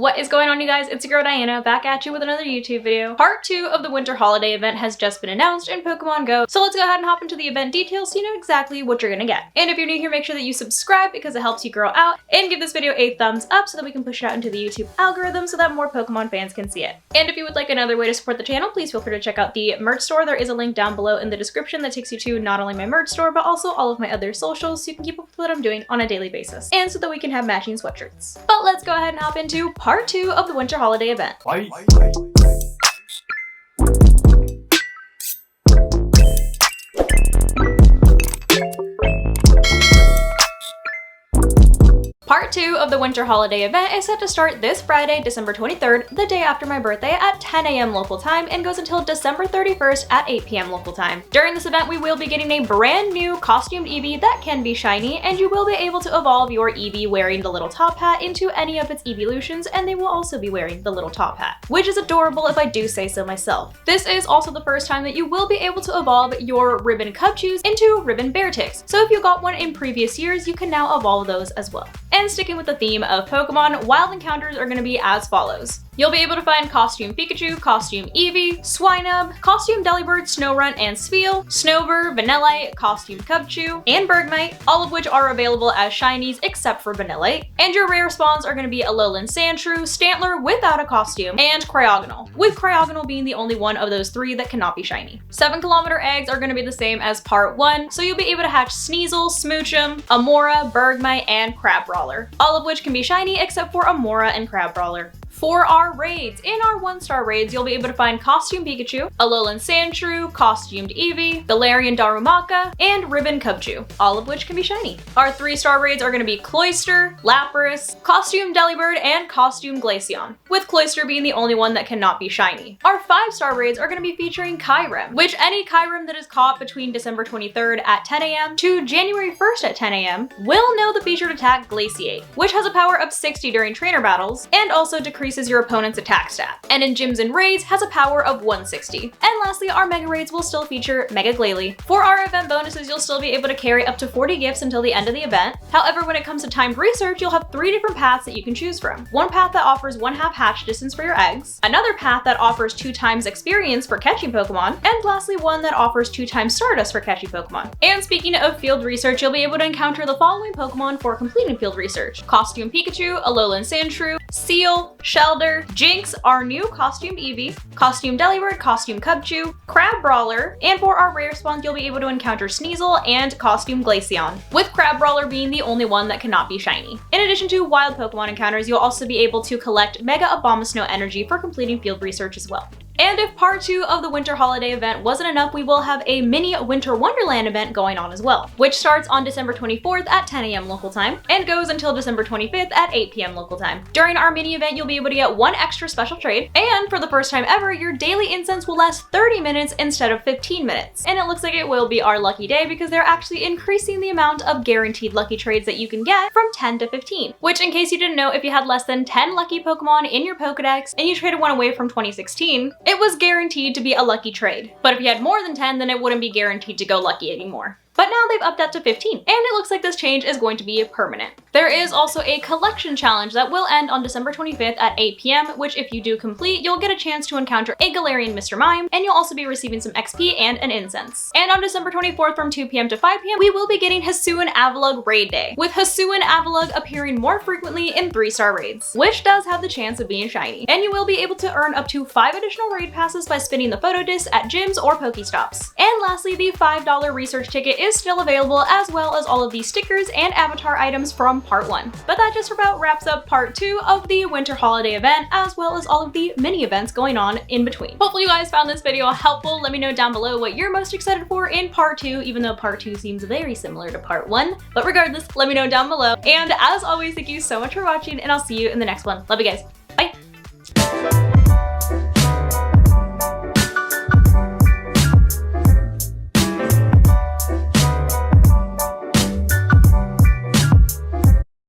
What is going on, you guys? It's your girl Diana, back at you with another YouTube video. Part 2 of the winter holiday event has just been announced in Pokemon Go, so let's go ahead and hop into the event details so you know exactly what you're gonna get. And if you're new here, make sure that you subscribe because it helps you grow out, and give this video a thumbs up so that we can push it out into the YouTube algorithm so that more Pokemon fans can see it. And if you would like another way to support the channel, please feel free to check out the merch store. There is a link down below in the description that takes you to not only my merch store, but also all of my other socials so you can keep up with what I'm doing on a daily basis, and so that we can have matching sweatshirts. But let's go ahead and hop into part 2 of the winter holiday event. Part 2 of the winter holiday event is set to start this Friday, December 23rd, the day after my birthday at 10 a.m. local time, and goes until December 31st at 8 p.m. local time. During this event, we will be getting a brand new costumed Eevee that can be shiny, and you will be able to evolve your Eevee wearing the little top hat into any of its evolutions, and they will also be wearing the little top hat, which is adorable if I do say so myself. This is also the first time that you will be able to evolve your Ribbon Cubchoos into Ribbon Bearticks, so if you got one in previous years, you can now evolve those as well. And sticking with the theme of Pokemon, wild encounters are going to be as follows. You'll be able to find Costume Pikachu, Costume Eevee, Swinub, Costume Delibird, Snorunt, and Spheal, Snover, Vanillite, Costume Cubchoo, and Bergmite, all of which are available as shinies except for Vanillite. And your rare spawns are going to be Alolan Sandshrew, Stantler without a costume, and Cryogonal, with Cryogonal being the only one of those 3 that cannot be shiny. 7-kilometer eggs are going to be the same as part 1, so you'll be able to hatch Sneasel, Smoochum, Amora, Bergmite, and Crabrawler, all of which can be shiny except for Amora and Crabrawler. For our raids, in our 1-star raids, you'll be able to find Costume Pikachu, Alolan Sandshrew, Costumed Eevee, Galarian Darumaka, and Ribbon Cubchoo, all of which can be shiny. Our 3-star raids are going to be Cloyster, Lapras, Costume Delibird, and Costume Glaceon, with Cloyster being the only one that cannot be shiny. Our 5-star raids are going to be featuring Kyurem, which any Kyurem that is caught between December 23rd at 10 a.m. to January 1st at 10 a.m. will know the featured attack Glaciate, which has a power of 60 during trainer battles, and also decreases your opponent's attack stat, and in gyms and raids has a power of 160. And lastly, our mega raids will still feature Mega Glalie. For our event bonuses, you'll still be able to carry up to 40 gifts until the end of the event. However, when it comes to timed research, you'll have 3 different paths that you can choose from. One path that offers 1/2 hatch distance for your eggs, another path that offers 2 times experience for catching Pokemon, and lastly one that offers 2 times Stardust for catching Pokemon. And speaking of field research, you'll be able to encounter the following Pokemon for completing field research: Costume Pikachu, Alolan Sandshrew, Seal, Shelder, Jinx, our new Costumed Eevee, Costume Delibird, Costume Cubchoo, Crabrawler, and for our rare spawns you'll be able to encounter Sneasel and Costume Glaceon, with Crabrawler being the only one that cannot be shiny. In addition to wild Pokemon encounters, you'll also be able to collect Mega Abomasnow energy for completing field research as well. And if part 2 of the winter holiday event wasn't enough, we will have a mini Winter Wonderland event going on as well, which starts on December 24th at 10 a.m. local time and goes until December 25th at 8 p.m. local time. During our mini event, you'll be able to get 1 extra special trade, and for the first time ever, your daily incense will last 30 minutes instead of 15 minutes. And it looks like it will be our lucky day because they're actually increasing the amount of guaranteed lucky trades that you can get from 10 to 15, which, in case you didn't know, if you had less than 10 lucky Pokemon in your Pokedex and you traded one away from 2016, it was guaranteed to be a lucky trade. But if you had more than 10, then it wouldn't be guaranteed to go lucky anymore. But now they've upped that to 15, and it looks like this change is going to be permanent. There is also a collection challenge that will end on December 25th at 8 p.m, which if you do complete, you'll get a chance to encounter a Galarian Mr. Mime, and you'll also be receiving some XP and an incense. And on December 24th from 2 p.m. to 5 p.m, we will be getting Hisuian Avalugg Raid Day, with Hisuian Avalugg appearing more frequently in 3-star raids, which does have the chance of being shiny. And you will be able to earn up to 5 additional raid passes by spinning the photo disc at gyms or Pokestops. And lastly, the $5 research ticket is still available, as well as all of the stickers and avatar items from part 1. But that just about wraps up part 2 of the winter holiday event, as well as all of the mini events going on in between. Hopefully you guys found this video helpful. Let me know down below what you're most excited for in part 2, even though part 2 seems very similar to part 1. But regardless, let me know down below. And as always, thank you so much for watching, and I'll see you in the next one. Love you guys. Bye!